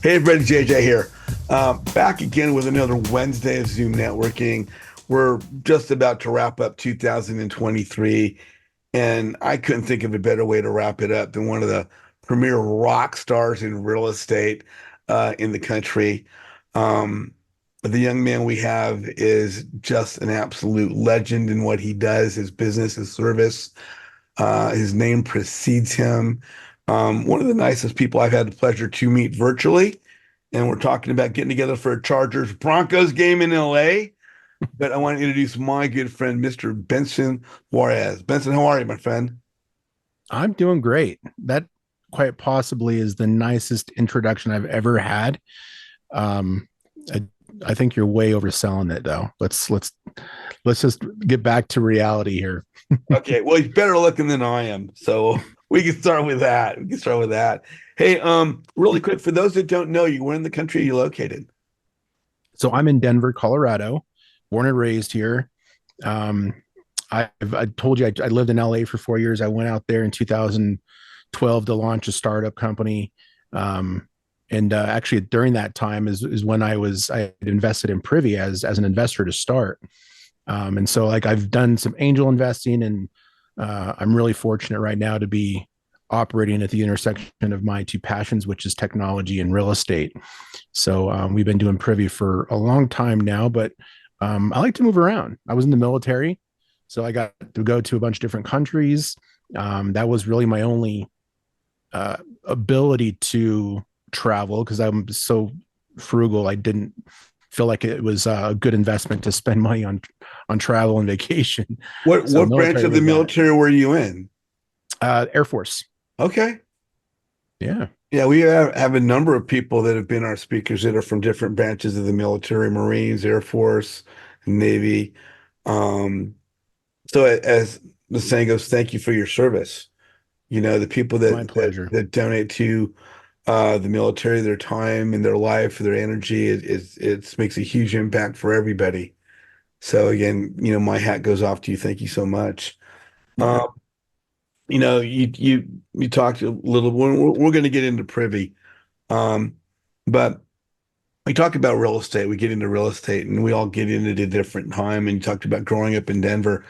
Hey everybody, JJ here. Back again with another Wednesday of Zoom networking. We're just about to wrap up 2023, and I couldn't think of a better way to wrap it up than one of the premier rock stars in real estate in the country. Um, the young man we have is just an absolute legend in what he does, his business, his service. His name precedes him. One of the nicest people I've had the pleasure to meet virtually. And we're talking about getting together for a Chargers Broncos game in LA. But I want to introduce my good friend, Mr. Benson Juarez. Benson, how are you, my friend? I'm doing great. That quite possibly is the nicest introduction I've ever had. Um, I, I think you're way overselling it, though. Let's just get back to reality here. Okay, well, he's better looking than I am. So we can start with that. We can start with that. Hey, really quick, for those that don't know you, where in the country are you located? So I'm in Denver, Colorado, born and raised here. Um, I told you I lived in LA for 4 years. I went out there in 2012 to launch a startup company. And actually, during that time is when I had invested in Privy as an investor to start. And so like I've done some angel investing, and I'm really fortunate right now to be operating at the intersection of my two passions, which is technology and real estate. So we've been doing Privy for a long time now, but I like to move around. I was in the military, so I got to go to a bunch of different countries. That was really my only ability to travel because I'm so frugal. I didn't feel like it was a good investment to spend money on travel and vacation. What So what branch military of the was that. military were you in? Air Force. Okay. Yeah. Yeah, we have a number of people that have been our speakers that are from different branches of the military, Marines, Air Force, Navy. Um, so as the saying goes, thank you for your service. You know, the people My that pleasure. that donate to the military, their time and their life, their energy, it makes a huge impact for everybody. So again, my hat goes off to you. Thank you so much. Yeah. Um, you talked a little. We're going to get into Privy, um, but we talk about real estate. We get into real estate, and we all get into it at a different time. And you talked about growing up in Denver,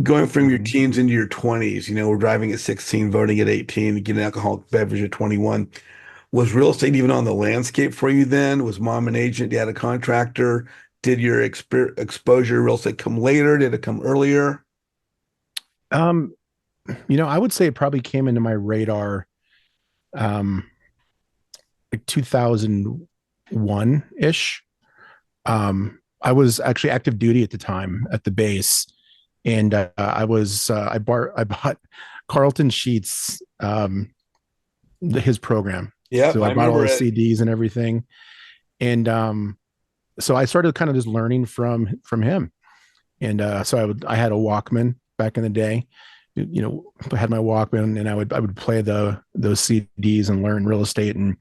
going from your Mhm. teens into your 20s. We're driving at 16, voting at 18, getting an alcoholic beverage at 21. Was real estate even on the landscape for you then? Was mom an agent? You had a contractor? Did your exposure to real estate come later? Did it come earlier? Um, I would say it probably came into my radar um like 2001 ish. I was actually active duty at the time at the base, and I bought Carlton Sheets, his program. Yep, So I I bought all remember his it. CDs and everything, and so I started kind of just learning from him. And so I had a Walkman back in the day. I had my Walkman, and I would play those CDs and learn real estate. And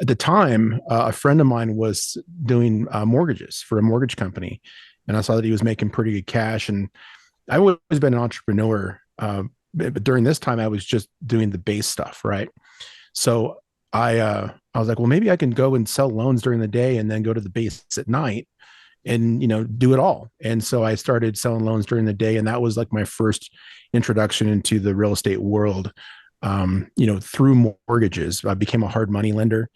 at the time, a friend of mine was doing mortgages for a mortgage company, and I saw that he was making pretty good cash. And I've always been an entrepreneur, but during this time, I was just doing the base stuff, right? So I was like, well, maybe I can go and sell loans during the day, and then go to the base at night, and do it all. And so I started selling loans during the day, and that was like my first introduction into the real estate world. Through mortgages, I became a hard money lender,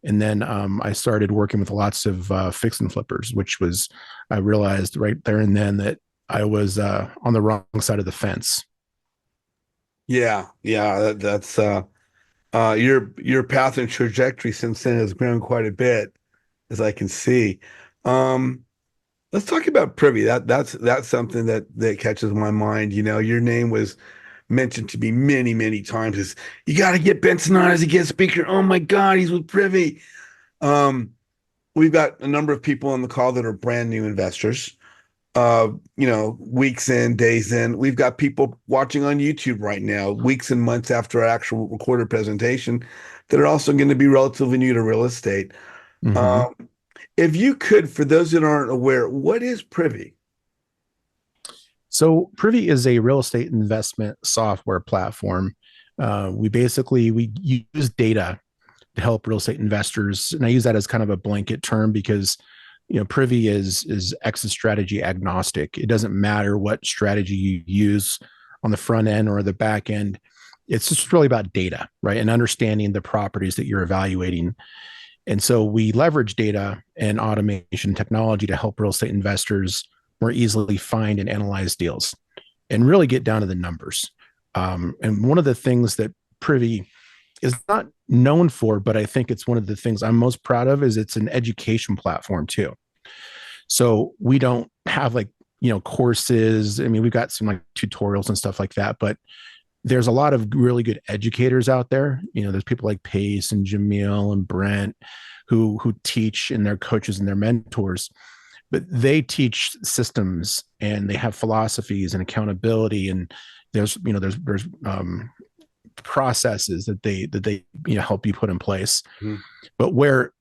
and then I started working with lots of fix and flippers, which was I realized right there and then that I was on the wrong side of the fence. Yeah, yeah, that's your path and trajectory since then has grown quite a bit, as I can see. Um, let's talk about Privy. That's something that catches my mind. Your name was mentioned to me many, many times. Is you got to get Benson on as a guest speaker. Oh my God, he's with Privy. Um, we've got a number of people on the call that are brand new investors. Weeks in, days in. We've got people watching on YouTube right now, weeks and months after our actual recorded presentation, that are also going to be relatively new to real estate. Mm-hmm. Um, if you could, for those that aren't aware, what is Privy? So Privy is a real estate investment software platform. We use data to help real estate investors. And I use that as kind of a blanket term because, Privy is exit strategy agnostic. It doesn't matter what strategy you use on the front end or the back end. It's just really about data, right? And understanding the properties that you're evaluating. And so we leverage data and automation technology to help real estate investors more easily find and analyze deals and really get down to the numbers. And one of the things that Privy is not known for, but I think it's one of the things I'm most proud of is it's an education platform too. So we don't have like, courses. I mean, we've got some like tutorials and stuff like that, but there's a lot of really good educators out there. There's people like Pace and Jamil and Brent who teach, and their coaches and their mentors, but they teach systems and they have philosophies and accountability. And there's processes that they help you put in place. Mm-hmm. But where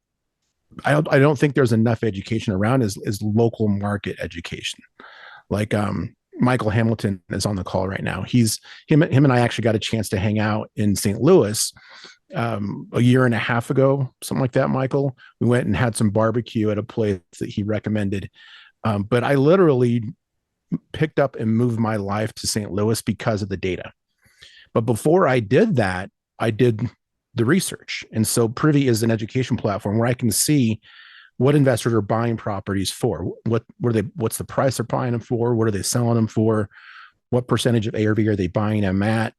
I don't think there's enough education around is local market education. Like Michael Hamilton is on the call right now. Him and I actually got a chance to hang out in St. Louis a year and a half ago, something like that. Michael, we went and had some barbecue at a place that he recommended. But I literally picked up and moved my life to St. Louis because of the data. But before I did that, I did the research. And so Privy is an education platform where I can see what investors are buying properties for. What's the price they're buying them for? What are they selling them for? What percentage of ARV are they buying them at?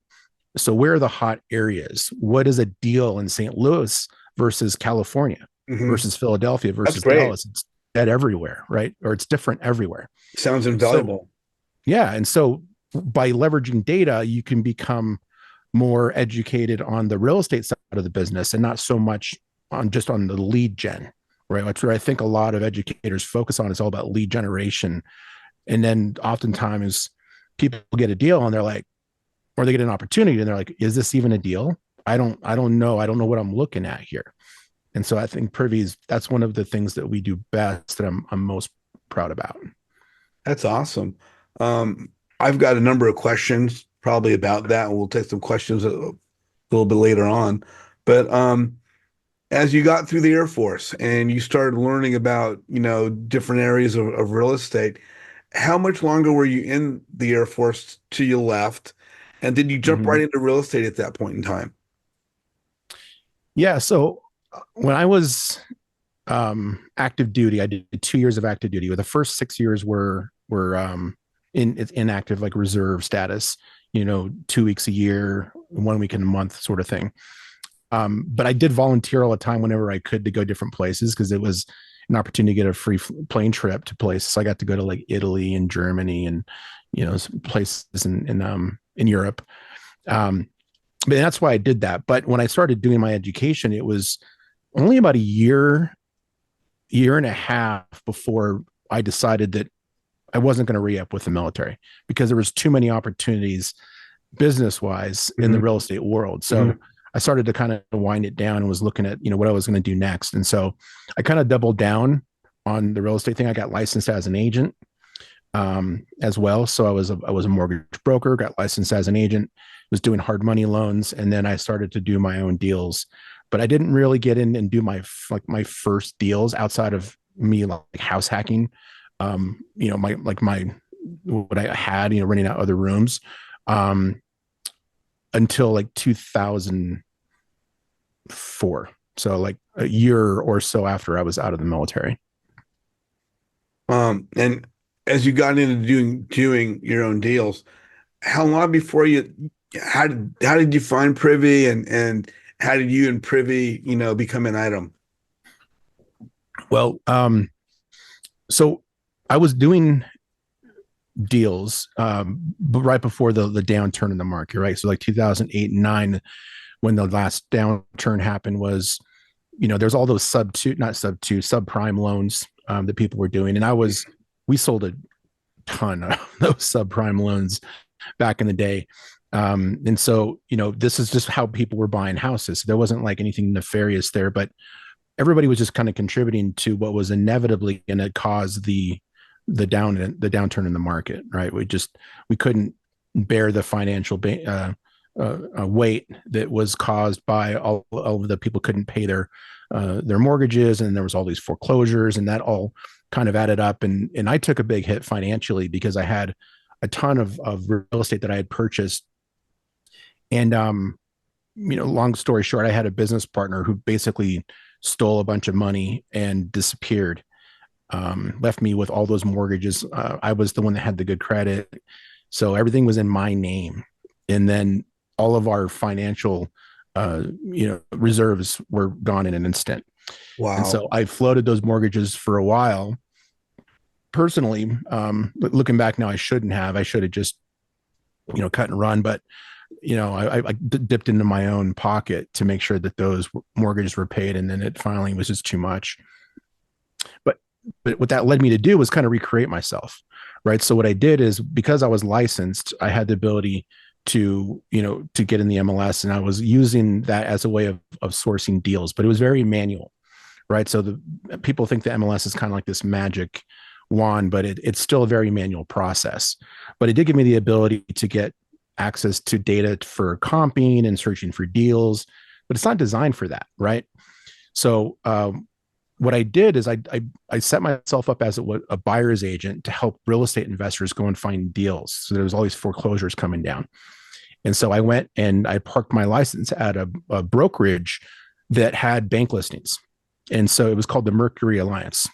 So where are the hot areas? What is a deal in St. Louis versus California versus Philadelphia versus Dallas? It's dead everywhere, right? Or it's different everywhere. Sounds invaluable. Yeah. And so by leveraging data, you can become more educated on the real estate side of the business and not so much on just on the lead gen, right? That's where I think a lot of educators focus on. It's all about lead generation. And then oftentimes people get a deal and they're like, or they get an opportunity and they're like, is this even a deal? I don't know. I don't know what I'm looking at here. And so I think that's one of the things that we do best that I'm most proud about. That's awesome. I've got a number of questions probably about that, and we'll take some questions a little bit later on. But as you got through the Air Force and you started learning about, different areas of real estate, how much longer were you in the Air Force till you left? And did you jump right into real estate at that point in time? Yeah. So when I was active duty, I did 2 years of active duty. The first 6 years were inactive, like reserve status, 2 weeks a year, 1 week in a month sort of thing. But I did volunteer all the time whenever I could to go different places because it was an opportunity to get a free plane trip to places. So I got to go to like Italy and Germany and, places in Europe. But that's why I did that. But when I started doing my education, it was only about a year and a half before I decided that I wasn't going to re-up with the military because there was too many opportunities business-wise in the real estate world. So I started to kind of wind it down and was looking at, what I was going to do next. And so I kind of doubled down on the real estate thing. I got licensed as an agent as well. So I was a mortgage broker, got licensed as an agent, was doing hard money loans. And then I started to do my own deals, but I didn't really get in and do my first deals outside of me, like house hacking, my what I had, renting out other rooms, until like 2004. So like a year or so after I was out of the military. And as you got into doing your own deals, how long before how did you find Privy and how did you and Privy, become an item? Well, so I was doing deals but right before the downturn in the market, right? So like 2008 and 9, when the last downturn happened, was, there's all those subprime loans that people were doing. And we sold a ton of those subprime loans back in the day. And so, this is just how people were buying houses. There wasn't like anything nefarious there, but everybody was just kind of contributing to what was inevitably going to cause the downturn in the market, right? We couldn't bear the financial weight that was caused by all of the people couldn't pay their mortgages, and there was all these foreclosures, and that all kind of added up. And I took a big hit financially because I had a ton of real estate that I had purchased. And long story short, I had a business partner who basically stole a bunch of money and disappeared. Left me with all those mortgages. I was the one that had the good credit, so everything was in my name. And then all of our financial, reserves were gone in an instant. And Wow. so I floated those mortgages for a while. Personally, but looking back now, I shouldn't have. I should have just, cut and run. But I dipped into my own pocket to make sure that those mortgages were paid, and then it finally was just too much. But what that led me to do was kind of recreate myself, right? So what I did is, because I was licensed, I had the ability to get in the MLS, and I was using that as a way of sourcing deals, but it was very manual, right? So the people think the MLS is kind of like this magic wand, but it's still a very manual process. But it did give me the ability to get access to data for comping and searching for deals, but it's not designed for that, right? So what I did is I set myself up as a buyer's agent to help real estate investors go and find deals. So there was all these foreclosures coming down. And so I went and I parked my license at a brokerage that had bank listings. And so it was called the Mercury Alliance.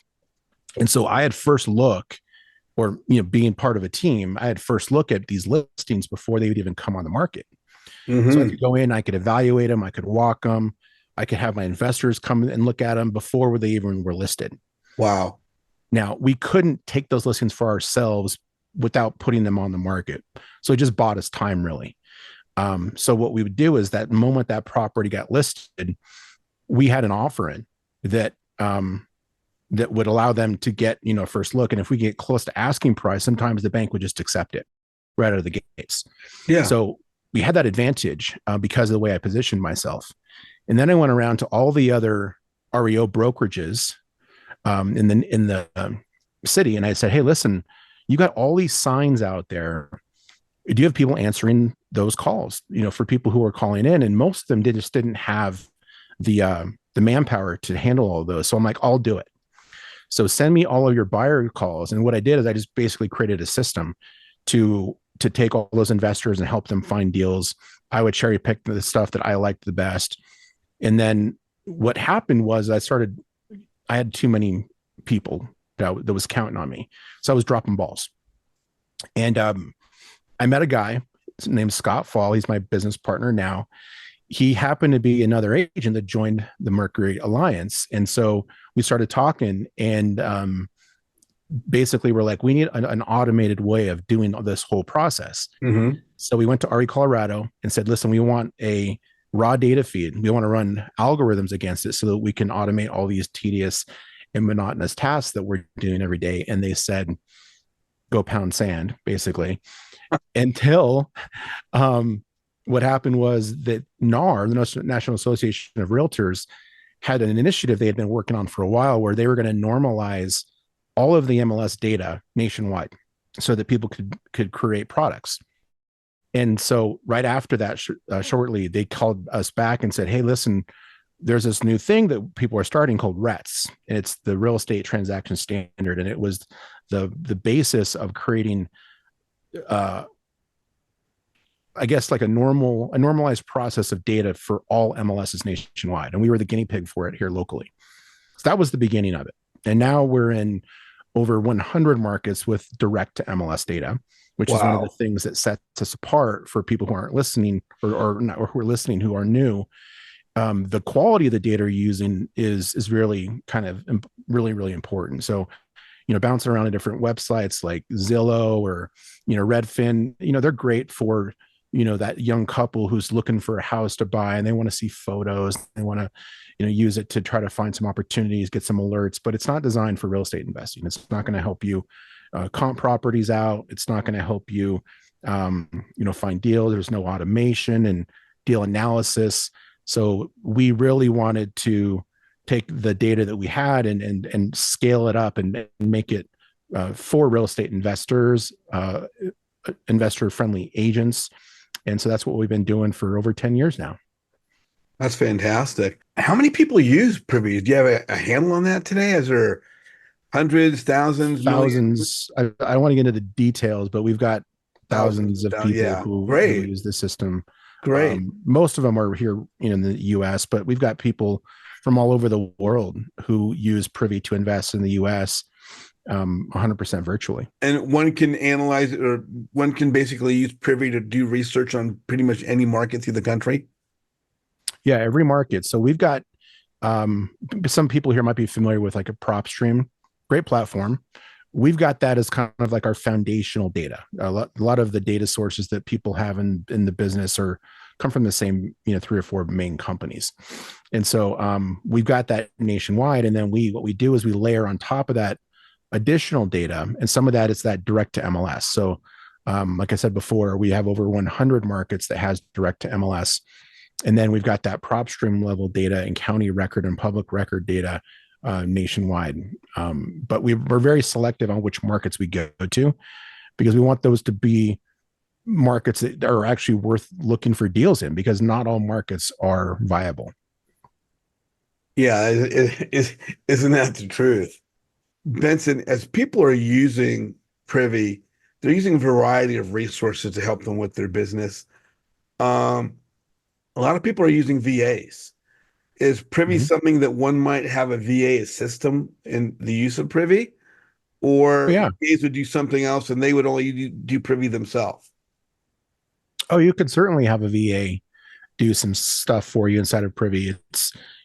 And so I had first look, or being part of a team, I had first look at these listings before they would even come on the market. So I Hmm. could go in, I could evaluate them, I could walk them, I could have my investors come and look at them before they even were listed. Wow. Now, we couldn't take those listings for ourselves without putting them on the market. So it just bought us time, really. So what we would do is, that moment that property got listed, we had an offer in that that would allow them to get first look. And if we get close to asking price, sometimes the bank would just accept it right out of the gates. Yeah. So we had that advantage because of the way I positioned myself. And then I went around to all the other REO brokerages in the city, and I said, "Hey, listen, you got all these signs out there. Do you have people answering those calls? For people who are calling in?" And most of them just didn't have the manpower to handle all of those. So I'm like, "I'll do it. So send me all of your buyer calls." And what I did is I just basically created a system to take all those investors and help them find deals. I would cherry pick the stuff that I liked the best. And then what happened was, I had too many people that was counting on me. So I was dropping balls. And I met a guy named Scott Fall. He's my business partner now. He happened to be another agent that joined the Mercury Alliance. And so we started talking, and basically we're like, we need an automated way of doing this whole process. Hmm. So we went to RE Colorado and said, listen, we want a raw data feed. We want to run algorithms against it so that we can automate all these tedious and monotonous tasks that we're doing every day. And they said, go pound sand, basically. Until what happened was that NAR, the National Association of Realtors, had an initiative they had been working on for a while, where they were going to normalize all of the MLS data nationwide so that people could create products. And so right after that, shortly, they called us back and said, "Hey, listen, there's this new thing that people are starting called RETS, and it's the Real Estate Transaction Standard." And it was the basis of creating, I guess, like a normalized process of data for all MLSs nationwide. And we were the guinea pig for it here locally. So that was the beginning of it. And now we're in over 100 markets with direct to MLS data, which is one of the Wow. things that sets us apart for people who aren't listening, or who are listening who are new. The quality of the data you're using is really kind of really, really important. So, bouncing around to different websites like Zillow or, Redfin, they're great for, that young couple who's looking for a house to buy, and they want to see photos. They want to, use it to try to find some opportunities, get some alerts, but it's not designed for real estate investing. It's not going to help you comp properties out. It's not going to help you, find deals. There's no automation and deal analysis. So we really wanted to take the data that we had and scale it up and make it for real estate investors, investor friendly agents, And so that's what we've been doing for over 10 years now. That's fantastic. How many people use Privy? Do you have a handle on that today? Is there hundreds, thousands, millions, Thousands. I don't want to get into the details, but we've got thousands? thousands of people Yeah, who great, use the system. great. Most of them are here, in the U.S., but we've got people from all over the world who use Privy to invest in the U.S. 100% virtually. And one can analyze it, or one can basically use Privy to do research on pretty much any market through the country. Yeah, every market. So we've got um, some people here might be familiar with like a prop stream, great platform. We've got that as kind of like our foundational data. A lot of the data sources that people have in the business are come from the same, 3 or 4 main companies. And so we've got that nationwide. And then what we do is we layer on top of that additional data. And some of that is that direct to MLS. So like I said before, we have over 100 markets that has direct to MLS. And then we've got that prop stream level data and county record and public record data nationwide. But we're very selective on which markets we go to, because we want those to be markets that are actually worth looking for deals in, because not all markets are viable. Yeah, isn't that the truth? Benson, as people are using Privy, they're using a variety of resources to help them with their business. Um, a lot of people are using VAs. Is Privy Mm-hmm. something that one might have a VA system in the use of Privy, Oh, or yeah. VAs would do something else and they would only do Privy themselves? Oh, you could certainly have a VA do some stuff for you inside of Privy.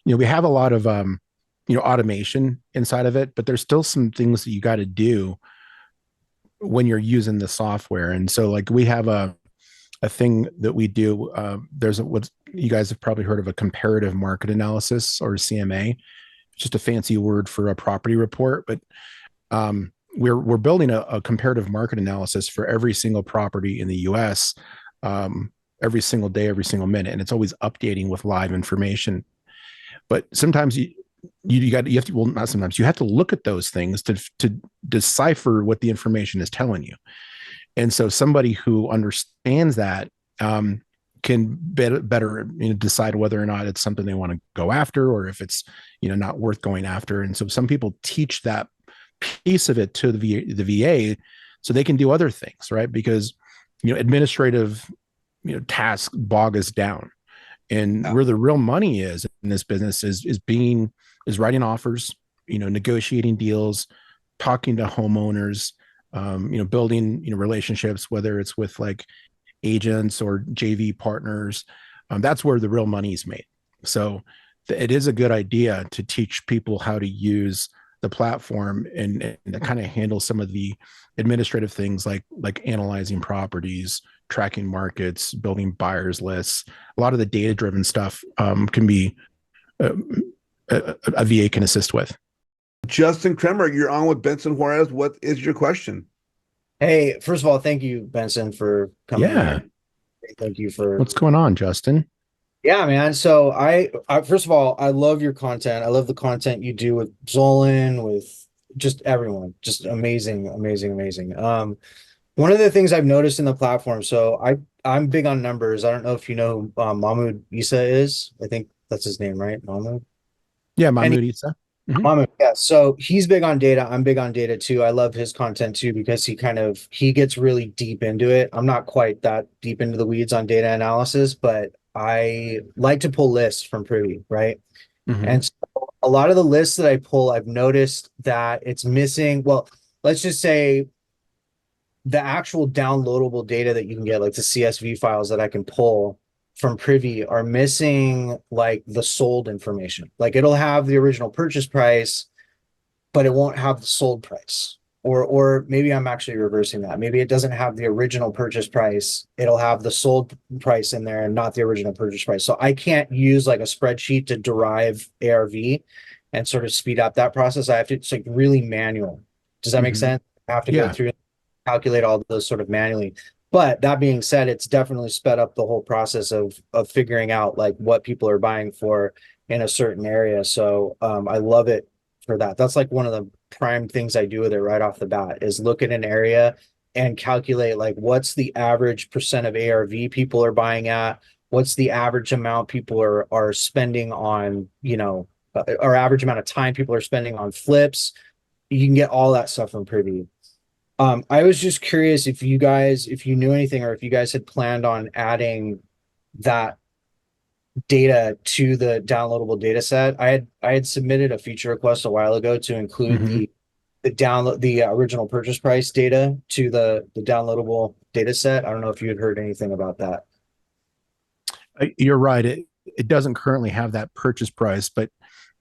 We have a lot of automation inside of it, but there's still some things that you got to do when you're using the software. And so like we have a thing that we do. There's what you guys have probably heard of, a comparative market analysis, or CMA. It's just a fancy word for a property report, but we're building a comparative market analysis for every single property in the U.S. Every single day, every single minute, and it's always updating with live information. But sometimes you have to, well, not sometimes, you have to look at those things to decipher what the information is telling you. And so somebody who understands that can better decide whether or not it's something they want to go after, or if it's not worth going after. And so some people teach that piece of it to the VA so they can do other things, right? Because administrative task bog us down, and Yeah. where the real money is in this business is writing offers, negotiating deals, talking to homeowners, building relationships, whether it's with like agents or JV partners. That's where the real money is made. So it is a good idea to teach people how to use the platform and to kind of handle some of the administrative things like analyzing properties, tracking markets, building buyers lists. A lot of the data driven stuff can be a VA can assist with. Justin Kremer, you're on with Benson Juarez. What is your question? Hey, first of all, thank you, Benson, for coming on Yeah. here. Thank you for, What's going on, Justin? yeah, man. So I first of all, I love your content. I love the content you do with Zolan, with just everyone. Just amazing, amazing, amazing. One of the things I've noticed in the platform, so I'm big on numbers. I don't know if you know who Mahmoud Isa is. I think that's his name, right? Mahmoud. Yeah, And Mahmoud Isa. Mhm. yeah, so he's big on data. I'm big on data too. I love his content too because he gets really deep into it. I'm not quite that deep into the weeds on data analysis, but I like to pull lists from Privy, right? Mhm. And so a lot of the lists that I pull, I've noticed that it's missing. Well, let's just say the actual downloadable data that you can get, like the CSV files that I can pull from Privy, are missing like the sold information. Like it'll have the original purchase price, but it won't have the sold price. Or maybe I'm actually reversing that. Maybe it doesn't have the original purchase price. It'll have the sold price in there and not the original purchase price. So I can't use like a spreadsheet to derive ARV and sort of speed up that process. I have to, it's like really manual. Does that make Mhm. sense? I have to go Yeah. through and calculate all those sort of manually. But that being said, it's definitely sped up the whole process of figuring out like what people are buying for in a certain area. So I love it for that. That's like one of the prime things I do with it right off the bat is look at an area and calculate like what's the average percent of ARV people are buying at, what's the average amount people are spending on, or average amount of time people are spending on flips. You can get all that stuff from Privy. I was just curious if you knew anything, or if you guys had planned on adding that data to the downloadable data set. I had submitted a feature request a while ago to include the original purchase price data to the downloadable data set. I don't know if you had heard anything about that. You're right. It doesn't currently have that purchase price, but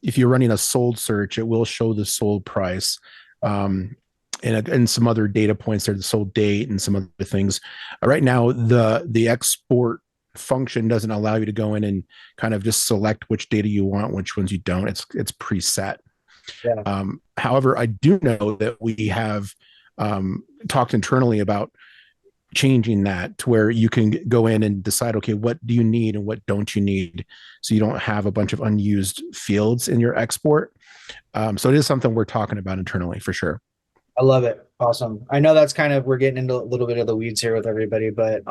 if you're running a sold search, it will show the sold price. And some other data points there, the sold date and some other things. Right now, the export function doesn't allow you to go in and kind of just select which data you want, which ones you don't. It's preset. Yeah. However, I do know that we have talked internally about changing that to where you can go in and decide, okay, what do you need and what don't you need, so you don't have a bunch of unused fields in your export. So it is something we're talking about internally for sure. I love it. Awesome. I know that's kind of, we're getting into a little bit of the weeds here with everybody, but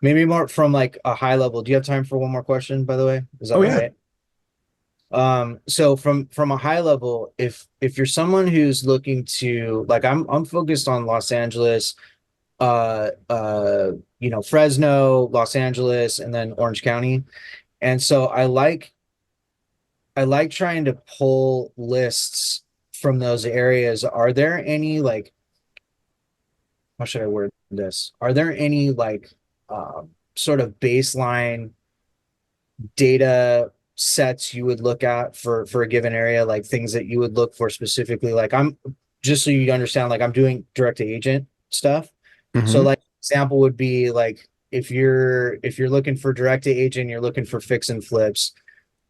maybe more from like a high level. Do you have time for one more question, by the way? Is that yeah. right? So from a high level, if you're someone who's looking to, like, I'm focused on Los Angeles, Fresno, Los Angeles, and then Orange County. And so I like trying to pull lists from those areas. Are there any, like, how should I word this? Are there any like sort of baseline data sets you would look at for a given area, like things that you would look for specifically? Like, I'm just so you understand, like, I'm doing direct to agent stuff. So like example would be like, if you're looking for direct to agent, you're looking for fix and flips,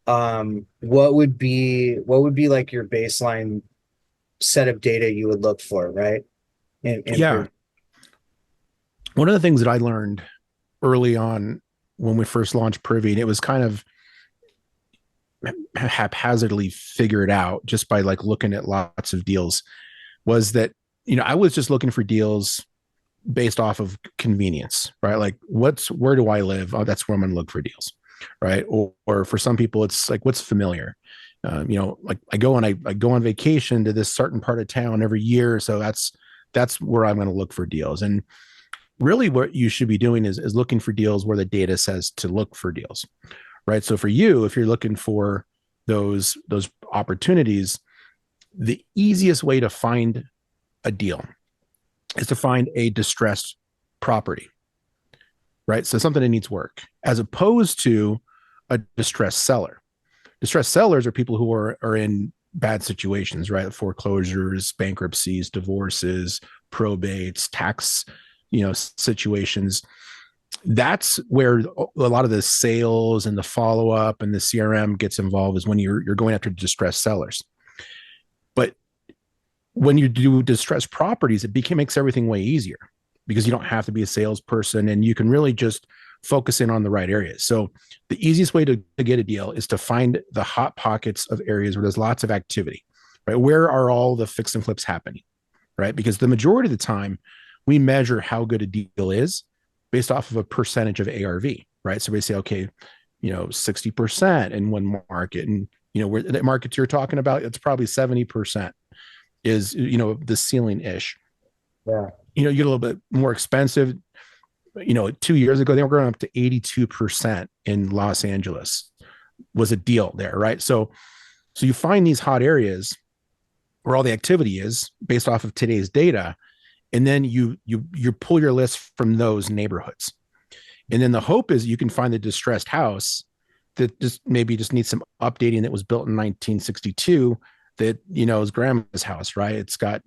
what would be like your baseline set of data you would look for, right? Yeah. One of the things that I learned early on when we first launched Privy, and it was kind of haphazardly figured out just by like looking at lots of deals, was that, I was just looking for deals based off of convenience, right? Like, where do I live? Oh, that's where I'm going to look for deals, right? Or for some people, it's like, what's familiar? Like I go on vacation to this certain part of town every year, so that's where I'm going to look for deals. And really, what you should be doing is looking for deals where the data says to look for deals, right? So for you, if you're looking for those opportunities, the easiest way to find a deal is to find a distressed property, right? So something that needs work, as opposed to a distressed seller. Distressed sellers are people who are in bad situations, right? Foreclosures, bankruptcies, divorces, probates, tax, situations. That's where a lot of the sales and the follow-up and the CRM gets involved, is when you're going after distressed sellers. But when you do distressed properties, it makes everything way easier, because you don't have to be a salesperson and you can really just focus in on the right areas. So the easiest way to get a deal is to find the hot pockets of areas where there's lots of activity, right? Where are all the fix and flips happening, right? Because the majority of the time we measure how good a deal is based off of a percentage of ARV, right? So we say, okay, 60% in one market, and where the markets you're talking about, it's probably 70% is, the ceiling ish. Yeah. You get a little bit more expensive. 2 years ago, they were going up to 82% in Los Angeles was a deal there, right? So you find these hot areas where all the activity is based off of today's data, and then you pull your list from those neighborhoods. And then the hope is you can find the distressed house that just needs some updating, that was built in 1962, that, is grandma's house, right? It's got,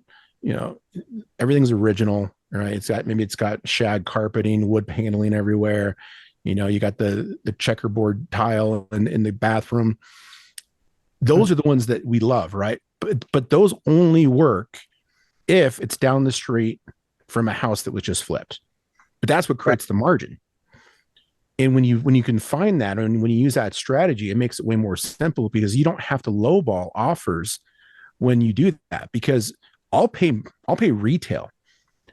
everything's original, right? It's got shag carpeting, wood paneling everywhere. You got the checkerboard tile in the bathroom. Those are the ones that we love, right? But those only work if it's down the street from a house that was just flipped. But that's what creates the margin. And when you can find that, and when you use that strategy, it makes it way more simple, because you don't have to lowball offers when you do that, because I'll pay retail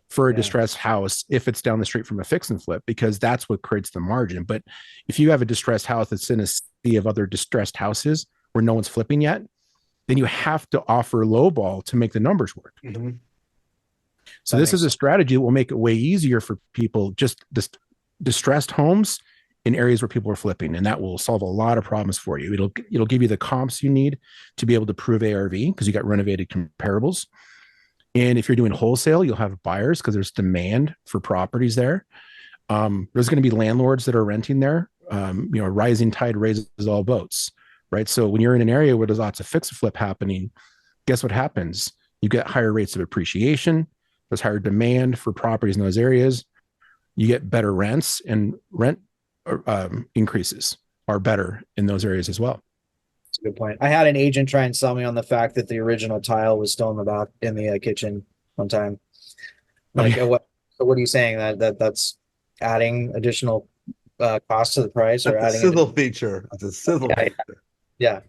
for a Yeah. distressed house if it's down the street from a fix and flip, because that's what creates the margin. But if you have a distressed house that's in a sea of other distressed houses where no one's flipping yet, then you have to offer lowball to make the numbers work. Mhm. So That this makes is a strategy that will make it way easier for people, just distressed homes in areas where people are flipping, and that will solve a lot of problems for you. It'll give you the comps you need to be able to prove ARV because you got renovated comparables. And if you're doing wholesale, you'll have buyers because there's demand for properties there. There's going to be landlords that are renting there. You know, a rising tide raises all boats, right? So when you're in an area where there's lots of fix and flip happening, guess what happens? You get higher rates of appreciation. There's higher demand for properties in those areas. You get better rents, and rent increases are better in those areas as well. That's a good point. I had an agent try and sell me on the fact that the original tile was still in the kitchen one time. Like, Okay. what are you saying? That's adding additional cost to the price, or That's a adding sizzle feature. It's a sizzle Yeah, feature. yeah.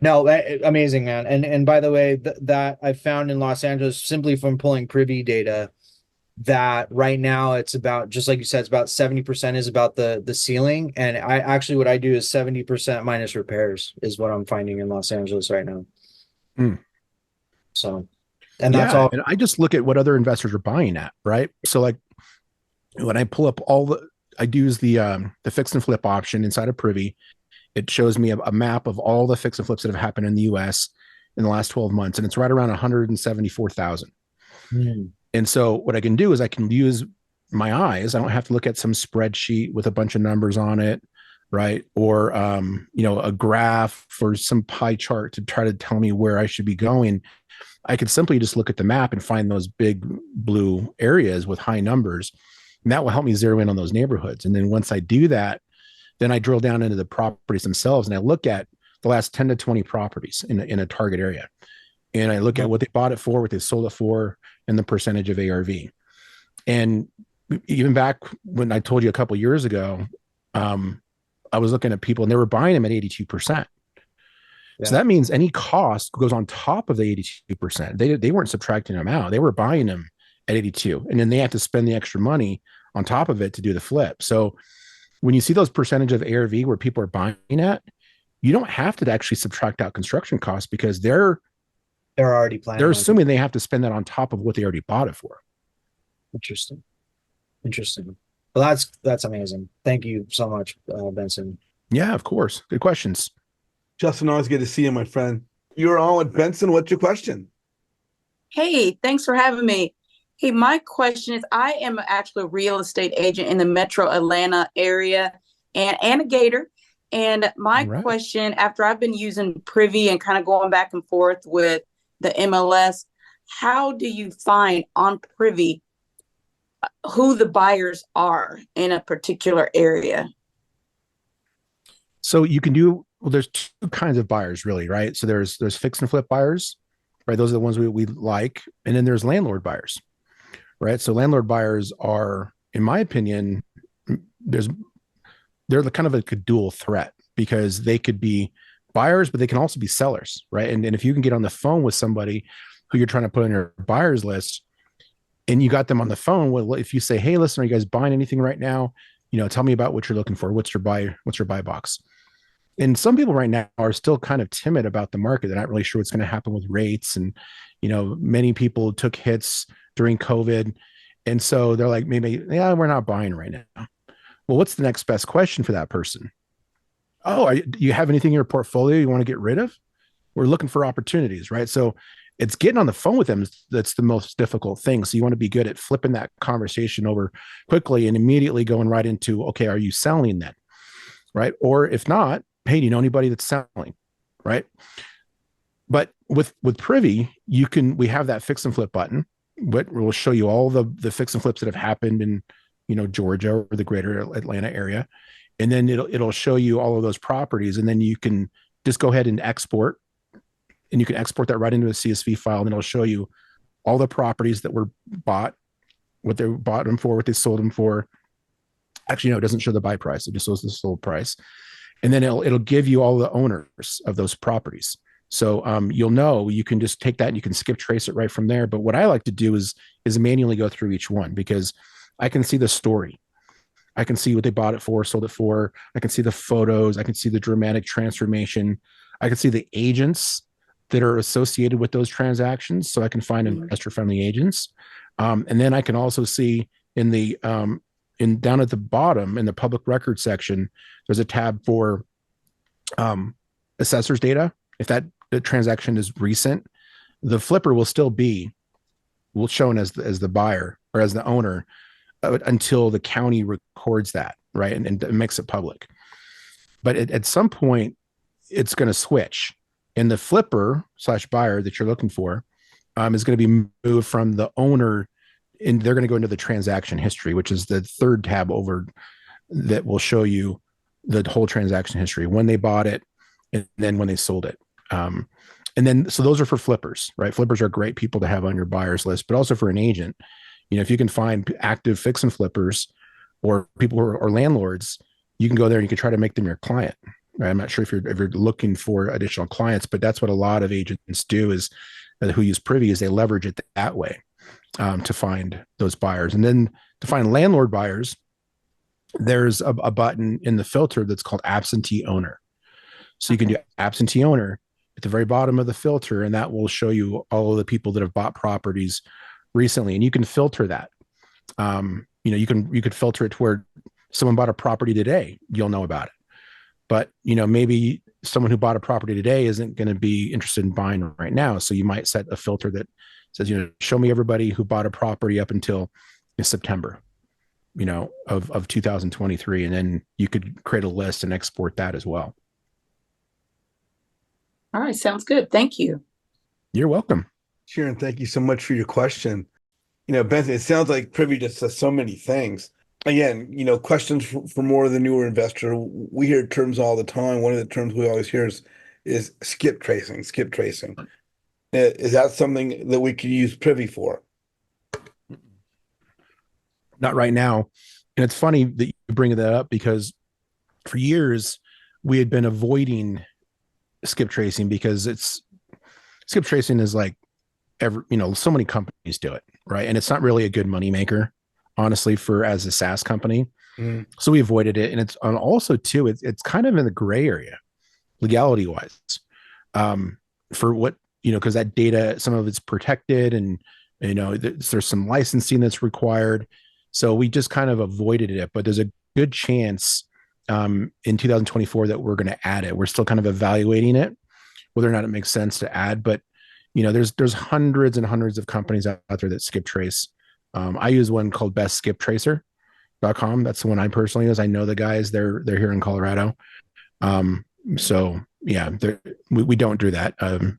No, amazing, man. And by the way, that I found in Los Angeles simply from pulling Privy data, that right now it's about, just like you said, it's about 70% is about the ceiling. And I actually, what I do is 70% minus repairs is what I'm finding in Los Angeles right now. Mm. So, and that's Yeah, all. and I just look at what other investors are buying at, right? So like when I pull up I use the fix and flip option inside of Privy. It shows me a map of all the fix and flips that have happened in the US in the last 12 months, and it's right around 174,000. And so what I can do is I can use my eyes. I don't have to look at some spreadsheet with a bunch of numbers on it, right? Or you know, a graph or some pie chart to try to tell me where I should be going. I could simply just look at the map and find those big blue areas with high numbers. And that will help me zero in on those neighborhoods. And then once I do that, then I drill down into the properties themselves and I look at the last 10 to 20 properties in a target area. And I look at what they bought it for, what they sold it for, and the percentage of ARV. And even back when I told you a couple of years ago, I was looking at people and they were buying them at 82%. So that means any cost goes on top of the 82%. They weren't subtracting them out. They were buying them at 82. And then they had to spend the extra money on top of it to do the flip. So when you see those percentage of ARV where people are buying at, you don't have to actually subtract out construction costs because they're already planning. They're assuming they have to spend that on top of what they already bought it for. Interesting. Well, that's amazing. Thank you so much, Benson. Yeah, of course. Good questions. Justin, always good to see you, my friend. You're on with Benson. What's your question? Hey, thanks for having me. Hey, my question is, I am actually a real estate agent in the metro Atlanta area and a Gator. And my question, after I've been using Privy and kind of going back and forth with the MLS, how do you find on Privy who the buyers are in a particular area? So you can do, well, there's two kinds of buyers really, right? So there's fix and flip buyers, right? Those are the ones we like. And then there's landlord buyers, right? So landlord buyers are, in my opinion, they're kind of like a dual threat because they could be buyers, but they can also be sellers, right? And if you can get on the phone with somebody who you're trying to put on your buyers list and you got them on the phone, well, if you say, hey, listen, are you guys buying anything right now? You know, tell me about what you're looking for. What's your buy box? And some people right now are still kind of timid about the market. They're not really sure what's going to happen with rates. And, you know, many people took hits during COVID. And so they're like, maybe, yeah, we're not buying right now. Well, what's the next best question for that person? Oh, do you have anything in your portfolio you want to get rid of? We're looking for opportunities, right? So it's getting on the phone with them that's the most difficult thing. So you want to be good at flipping that conversation over quickly and immediately going right into, okay, are you selling then? Right? Or if not, hey, do you know anybody that's selling? Right? But with Privy, we have that fix and flip button, but we'll show you all the fix and flips that have happened in, you know, Georgia or the greater Atlanta area. And then it'll show you all of those properties. And then you can just go ahead and export, and you can export that right into a CSV file. And it'll show you all the properties that were bought, what they bought them for, what they sold them for. Actually, no, it doesn't show the buy price. It just shows the sold price. And then it'll give you all the owners of those properties. So you'll know, you can just take that and you can skip trace it right from there. But what I like to do is manually go through each one, because I can see the story. I can see what they bought it for, sold it for. I can see the photos. I can see the dramatic transformation. I can see the agents that are associated with those transactions. So I can find investor friendly agents. And then I can also see in the down at the bottom in the public record section, there's a tab for assessor's data. If that the transaction is recent, the flipper will still be shown as the buyer or as the owner until the county records that, right, and makes it public. But at some point, it's going to switch, and the flipper / buyer that you're looking for is going to be moved from the owner, and they're going to go into the transaction history, which is the third tab over that will show you the whole transaction history, when they bought it, and then when they sold it. And then, so those are for flippers, right? Flippers are great people to have on your buyers list, but also for an agent. If you can find active fix and flippers or people who are landlords, you can go there and you can try to make them your client. Right? I'm not sure if you're looking for additional clients, but that's what a lot of agents do, is who use Privy, is they leverage it that way to find those buyers. And then to find landlord buyers, there's a button in the filter that's called absentee owner. So you can do absentee owner at the very bottom of the filter, and that will show you all of the people that have bought properties recently, and you can filter that. You could filter it to where someone bought a property today, you'll know about it. But maybe someone who bought a property today isn't going to be interested in buying right now, so you might set a filter that says, show me everybody who bought a property up until September, of 2023, and then you could create a list and export that as well. All right, sounds good. Thank you. You're welcome. Sharon, thank you so much for your question. Benson, it sounds like Privy just does so many things. Again, questions for more of the newer investor. We hear terms all the time. One of the terms we always hear is skip tracing. Is that something that we could use Privy for? Not right now. And it's funny that you bring that up, because for years we had been avoiding skip tracing, because skip tracing is like so many companies do it, right? And it's not really a good money maker, honestly, as a SaaS company. So we avoided it. And it's also too, it's kind of in the gray area legality wise, for what, because that data, some of it's protected, and there's some licensing that's required. So we just kind of avoided it, but there's a good chance in 2024 that we're going to add it. We're still kind of evaluating it, whether or not it makes sense to add, but there's hundreds and hundreds of companies out there that skip trace. I use one called bestskiptracer.com. That's the one I personally use. I know the guys, they're here in Colorado. So yeah, we don't do that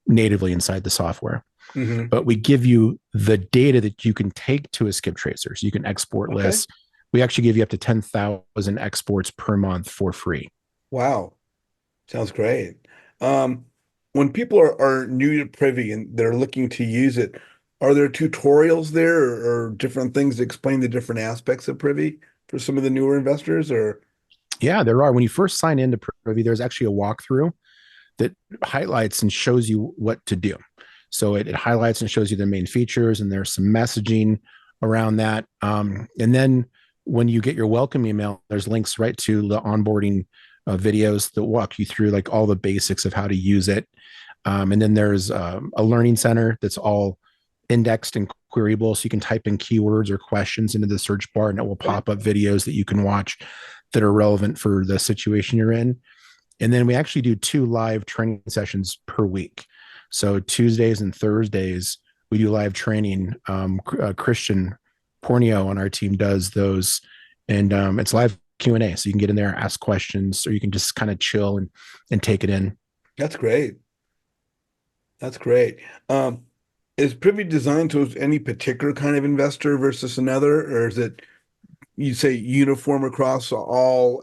natively inside the software, but we give you the data that you can take to a skip tracer. So you can export lists. We actually give you up to 10,000 exports per month for free. Wow. Sounds great. When people are new to Privy and they're looking to use it, are there tutorials there or different things that explain the different aspects of Privy for some of the newer investors? Or yeah, there are. When you first sign into Privy, there's actually a walkthrough that highlights and shows you what to do. So it highlights and shows you the main features, and there's some messaging around that. And then when you get your welcome email, there's links right to the onboarding videos that walk you through like all the basics of how to use it. And then there's a learning center that's all indexed and queryable. So you can type in keywords or questions into the search bar, and it will pop up videos that you can watch that are relevant for the situation you're in. And then we actually do 2 live training sessions per week. So Tuesdays and Thursdays, we do live training. Christian Pornio on our team does those, and it's live Q&A. So you can get in there, ask questions, or you can just kind of chill and take it in. That's great. That's great. Is Privy designed to any particular kind of investor versus another, or is it, you say, uniform across all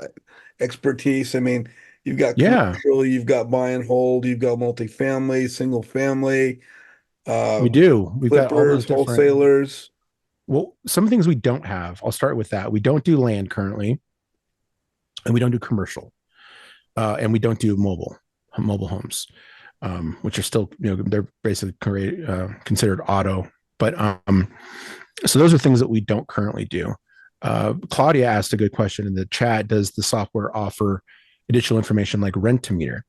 expertise? I mean, you've got commercial, you've got buy and hold, you've got multifamily, single family. We do. We've got all those different wholesalers. Well, some things we don't have. I'll start with that. We don't do land currently, and we don't do commercial, and we don't do mobile homes. which are still, they're basically considered auto. But so those are things that we don't currently do. Claudia asked a good question in the chat. Does the software offer additional information like rent-to-meter?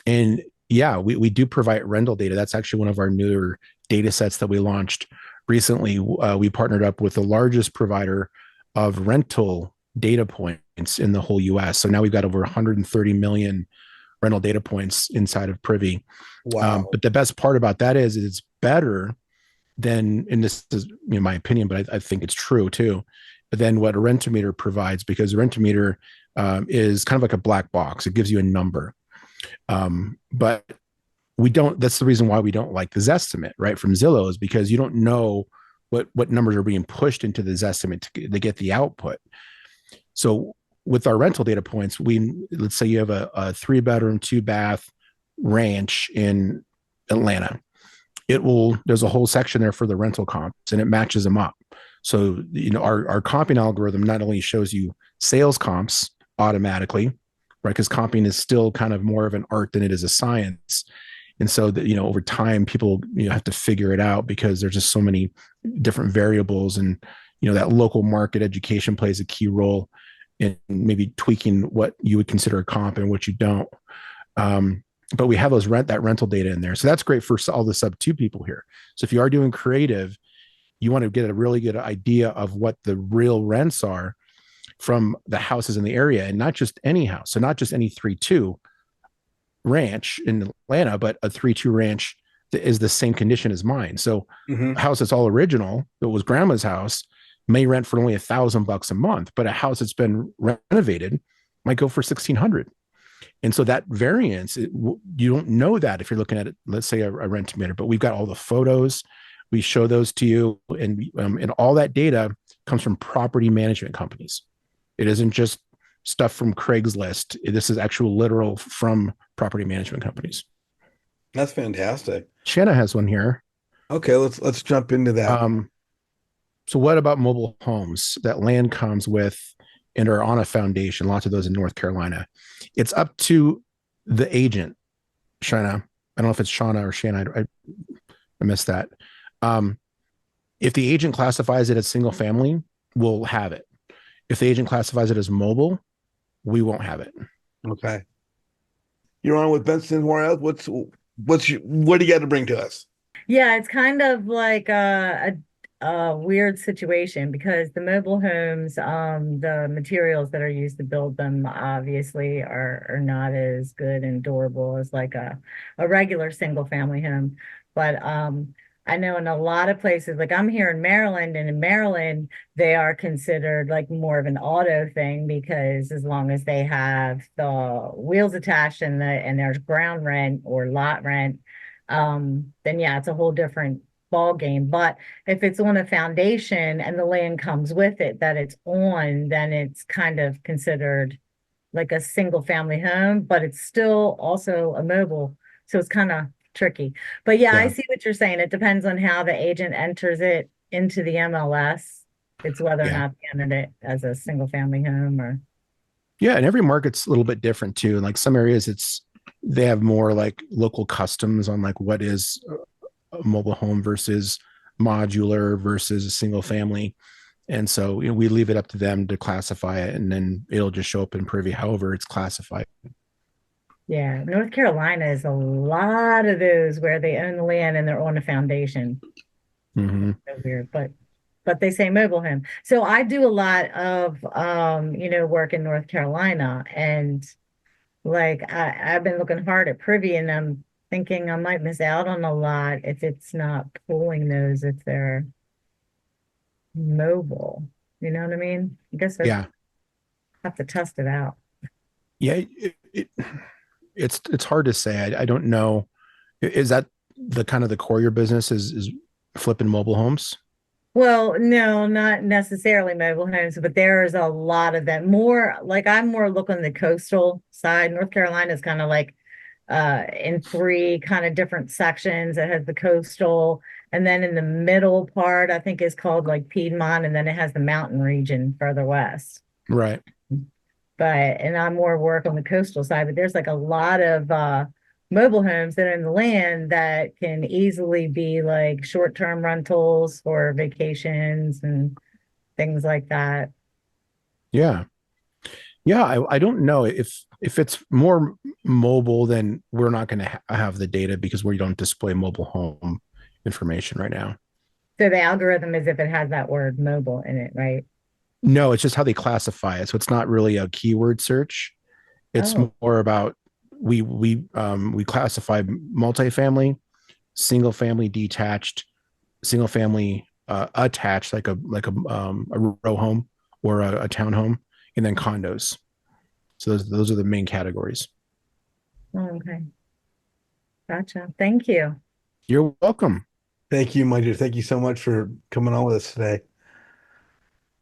And yeah, we do provide rental data. That's actually one of our newer data sets that we launched recently. We partnered up with the largest provider of rental data points in the whole US. So now we've got over 130 million rental data points inside of Privy. Wow. But the best part about that is it's better than, and this is my opinion, but I think it's true too, than what a Rent-O-Meter provides, because Rent-O-Meter is kind of like a black box. It gives you a number. But that's the reason why we don't like the Zestimate, right, from Zillow, is because you don't know what numbers are being pushed into the Zestimate to get the output. So with our rental data points, let's say you have a 3-bedroom, 2-bath ranch in Atlanta. There's a whole section there for the rental comps, and it matches them up. So, our comping algorithm not only shows you sales comps automatically, right? Because comping is still kind of more of an art than it is a science. And so that, over time, people, have to figure it out because there's just so many different variables, and, that local market education plays a key role in maybe tweaking what you would consider a comp and what you don't. But we have that rental data in there. So that's great for all the sub 2 people here. So if you are doing creative, you want to get a really good idea of what the real rents are from the houses in the area, and not just any house. So not just any 3-2 ranch in Atlanta, but a 3-2 ranch that is the same condition as mine. So a house that's all original, that was grandma's house, may rent for only $1,000 a month, but a house that's been renovated might go for $1,600. And so that variance, you don't know that if you're looking at it, let's say a Rent-O-Meter, but we've got all the photos. We show those to you, and all that data comes from property management companies. It isn't just stuff from Craigslist. This is actual literal from property management companies. That's fantastic. Shanna has one here. Okay, let's jump into that. So what about mobile homes that land comes with and are on a foundation? Lots of those in North Carolina. It's up to the agent, Shanna. I don't know if it's Shauna or Shanna. I missed that. If the agent classifies it as single family, we'll have it. If the agent classifies it as mobile, we won't have it. Okay. You're on with Benson Juarez. What do you got to bring to us? Yeah, it's kind of like a weird situation because the mobile homes, the materials that are used to build them obviously are not as good and durable as like a regular single family home. But I know in a lot of places, like I'm here in Maryland, and in Maryland, they are considered like more of an auto thing, because as long as they have the wheels attached and there's ground rent or lot rent, then yeah, it's a whole different ball game. But if it's on a foundation and the land comes with it that it's on, then it's kind of considered like a single family home, but it's still also a mobile. So it's kind of tricky. But yeah, I see what you're saying. It depends on how the agent enters it into the MLS. It's whether or not they entered it as a single family home or. Yeah, and every market's a little bit different too. And like some areas, they have more like local customs on like what is a mobile home versus modular versus a single family. And so we leave it up to them to classify it, and then it'll just show up in Privy however it's classified. Yeah, North Carolina is a lot of those where they own the land and they're on a foundation. Mm-hmm. So weird, but they say mobile home. So I do a lot of work in North Carolina, and like I've been looking hard at Privy, and I'm thinking I might miss out on a lot if it's not pulling those if they're mobile. You know what I mean? I guess I have to test it out. Yeah, it's hard to say. I don't know. Is that the kind of the core of your business is flipping mobile homes? Well, no, not necessarily mobile homes, but there's a lot of them. More like I'm more looking the coastal side. North Carolina is kind of like in 3 kind of different sections. It has the coastal, and then in the middle part, I think is called like Piedmont, and then it has the mountain region further west. Right. And I'm more work on the coastal side, but there's like a lot of mobile homes that own the land that can easily be like short-term rentals for vacations and things like that. Yeah. Yeah, I don't know if it's more mobile, then we're not going to have the data because we don't display mobile home information right now. So the algorithm is if it has that word mobile in it, right? No, it's just how they classify it. So it's not really a keyword search. It's Oh, more about we classify multifamily, single family detached, single family attached, like a row home or a town home, and then condos. So those are the main categories. okay. Gotcha. Thank you. You're welcome. Thank you, my dear. Thank you so much for coming on with us today.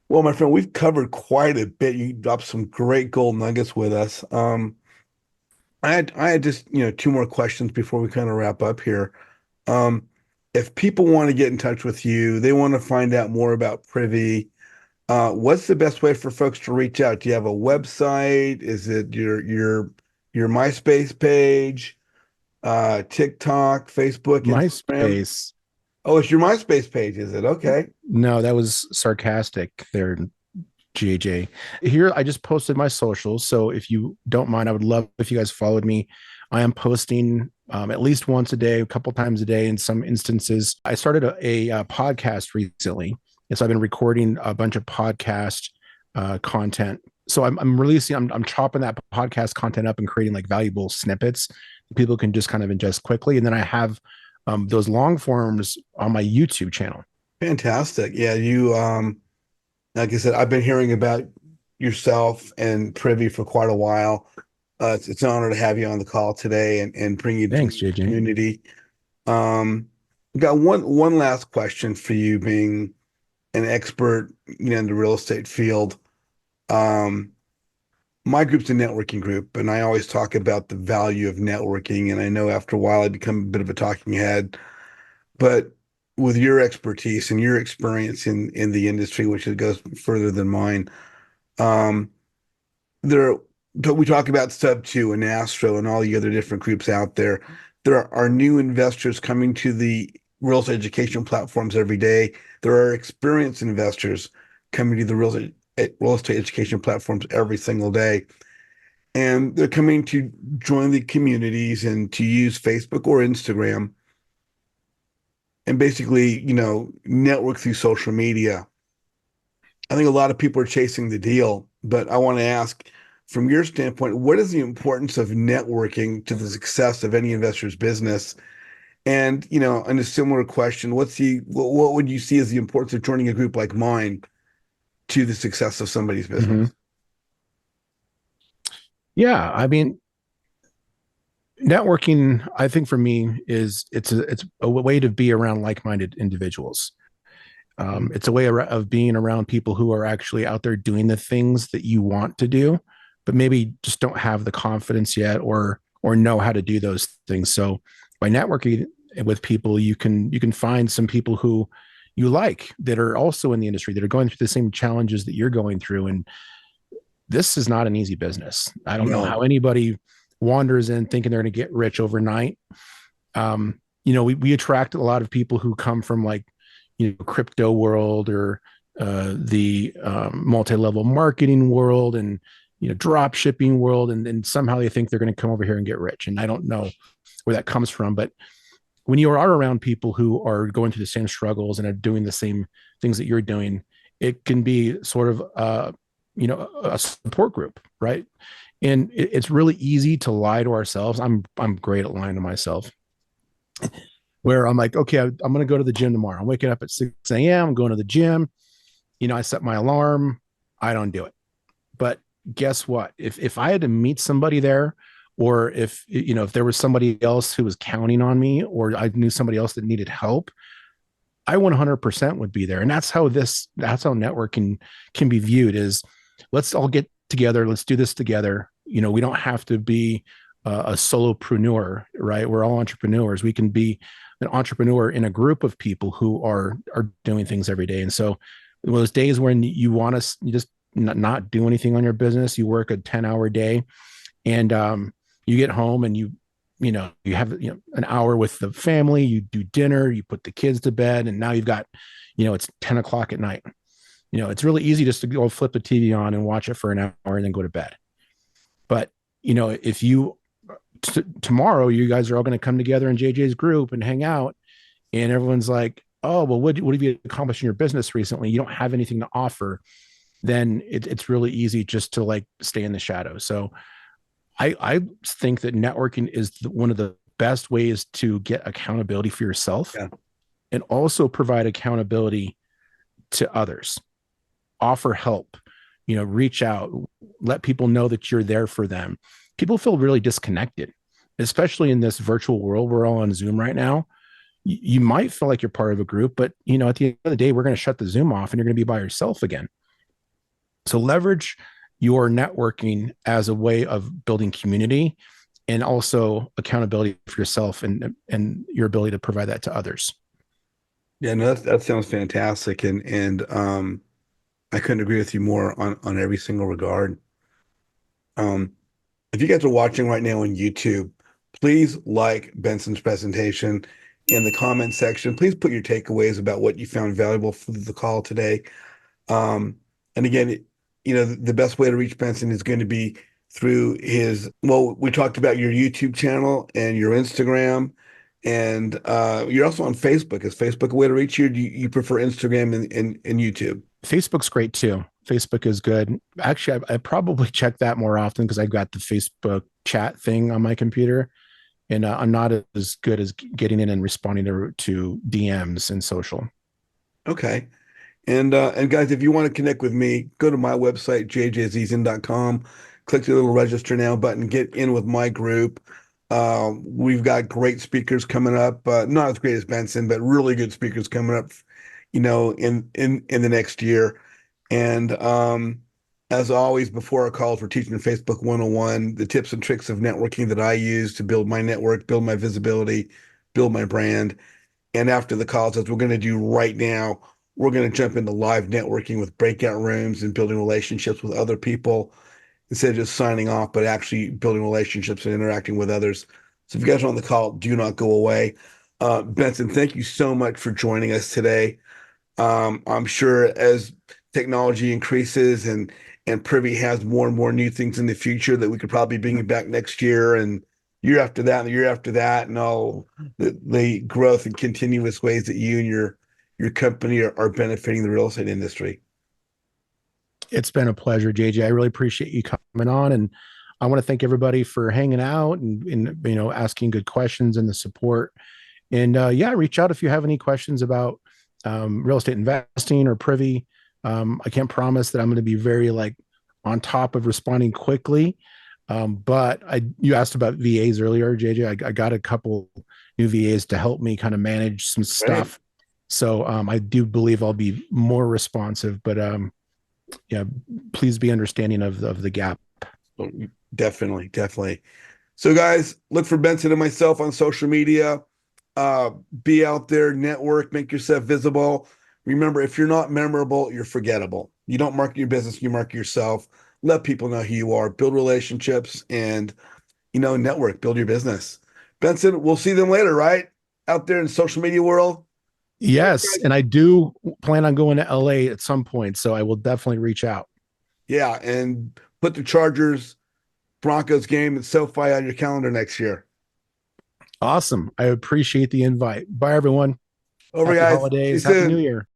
Well, my friend, we've covered quite a bit. You dropped some great gold nuggets with us. I had just, two more questions before we kind of wrap up here. Um, if people want to get in touch with you, they want to find out more about Privy, what's the best way for folks to reach out? Do you have a website? Is it your MySpace page, TikTok, Facebook, Instagram? MySpace. Oh, it's your MySpace page, is it? Okay. No, that was sarcastic there, GJ. Here, I just posted my socials. So if you don't mind, I would love if you guys followed me. I am posting at least once a day, a couple times a day in some instances. I started a podcast recently. And so I've been recording a bunch of podcast content. So I'm chopping that podcast content up and creating like valuable snippets that people can just kind of ingest quickly. And then I have those long forms on my YouTube channel. Fantastic. Yeah, like I said, I've been hearing about yourself and Privy for quite a while. It's an honor to have you on the call today and bring you to Thanks, the JJ. community. Got one last question for you, being an expert, in the real estate field. Um, my group's a networking group, and I always talk about the value of networking. And I know after a while I become a bit of a talking head, but with your expertise and your experience in the industry, which it goes further than mine, um, there but we talk about Sub2 and Astro and all the other different groups out there. There are new investors coming to the real estate education platforms every day. There are experienced investors coming to the real estate education platforms every single day. And they're coming to join the communities and to use Facebook or Instagram and basically, network through social media. I think a lot of people are chasing the deal, but I want to ask, from your standpoint, what is the importance of networking to the success of any investor's business? And, in a similar question, what would you see as the importance of joining a group like mine to the success of somebody's business? Mm-hmm. Yeah, I mean, networking, I think for me is it's a way to be around like-minded individuals. It's a way of being around people who are actually out there doing the things that you want to do, but maybe just don't have the confidence yet or know how to do those things. So by networking with people, you can find some people who you like that are also in the industry that are going through the same challenges that you're going through. And this is not an easy business. I don't know how anybody wanders in thinking they're going to get rich overnight. We attract a lot of people who come from like, crypto world or the multi-level marketing world and, drop shipping world. And somehow they think they're going to come over here and get rich. And I don't know where that comes from. But when you are around people who are going through the same struggles and are doing the same things that you're doing, it can be sort of, a support group, right? And it's really easy to lie to ourselves. I'm great at lying to myself. Where I'm like, okay, I'm going to go to the gym tomorrow. I'm waking up at 6 a.m. I'm going to the gym. I set my alarm. I don't do it. But guess what? If I had to meet somebody there, or if there was somebody else who was counting on me, or I knew somebody else that needed help, I 100% would be there. And that's how networking can be viewed is let's all get together. Let's do this together. We don't have to be a solopreneur, right? We're all entrepreneurs. We can be an entrepreneur in a group of people who are doing things every day. And so those days when you just not do anything on your business, you work a 10-hour day and you get home and you you have, an hour with the family, you do dinner, you put the kids to bed, and now you've got, it's 10 o'clock at night. It's really easy just to go flip the TV on and watch it for an hour and then go to bed. But, if tomorrow you guys are all going to come together in JJ's group and hang out, and everyone's like, oh, well, what have you accomplished in your business recently? You don't have anything to offer. Then it's really easy just to like stay in the shadows. So I think that networking is one of the best ways to get accountability for yourself, and also provide accountability to others. Offer help, reach out, let people know that you're there for them. People feel really disconnected, especially in this virtual world. We're all on Zoom right now. You might feel like you're part of a group, but at the end of the day, we're going to shut the Zoom off and you're going to be by yourself again. So leverage your networking as a way of building community and also accountability for yourself and your ability to provide that to others. Yeah, no, that sounds fantastic. And I couldn't agree with you more on every single regard. If you guys are watching right now on YouTube, please like Benson's presentation in the comment section. Please put your takeaways about what you found valuable for the call today. And again, the best way to reach Benson is going to be through we talked about your YouTube channel and your Instagram, and you're also on Facebook. Is Facebook a way to reach you? Do you prefer Instagram and YouTube? Facebook's great too. Facebook is good. Actually, I probably check that more often because I've got the Facebook chat thing on my computer, and I'm not as good as getting in and responding to DMs and social. Okay. And guys, if you want to connect with me, go to my website, jjzizin.com, click the little register now button, get in with my group. We've got great speakers coming up, not as great as Benson, but really good speakers coming up, in the next year. And as always, before our calls, we're teaching Facebook 101, the tips and tricks of networking that I use to build my network, build my visibility, build my brand. And after the calls, as we're going to do right now, we're going to jump into live networking with breakout rooms and building relationships with other people instead of just signing off, but actually building relationships and interacting with others. So if you guys are on the call, do not go away. Benson, thank you so much for joining us today. I'm sure as technology increases and Privy has more and more new things in the future, that we could probably bring you back next year and year after that and the year after that, and all the growth and continuous ways that you and your company are benefiting the real estate industry. It's been a pleasure, JJ. I really appreciate you coming on, and I want to thank everybody for hanging out and asking good questions and the support. And reach out if you have any questions about real estate investing or Privy. I can't promise that I'm going to be very on top of responding quickly. But you asked about VAs earlier, JJ. I got a couple new VAs to help me kind of manage some stuff. Right. So I do believe I'll be more responsive, but please be understanding of the gap. Definitely. So guys, look for Benson and myself on social media. Be out there, network, make yourself visible. Remember, if you're not memorable, you're forgettable. You don't market your business, you market yourself. Let people know who you are, build relationships, and network, build your business. Benson, we'll see them later, right? Out there in the social media world. Yes, and I do plan on going to LA at some point, so I will definitely reach out. Yeah, and put the Chargers Broncos game at SoFi on your calendar next year. Awesome. I appreciate the invite. Bye, everyone. Over, Happy guys. holidays. Happy New Year.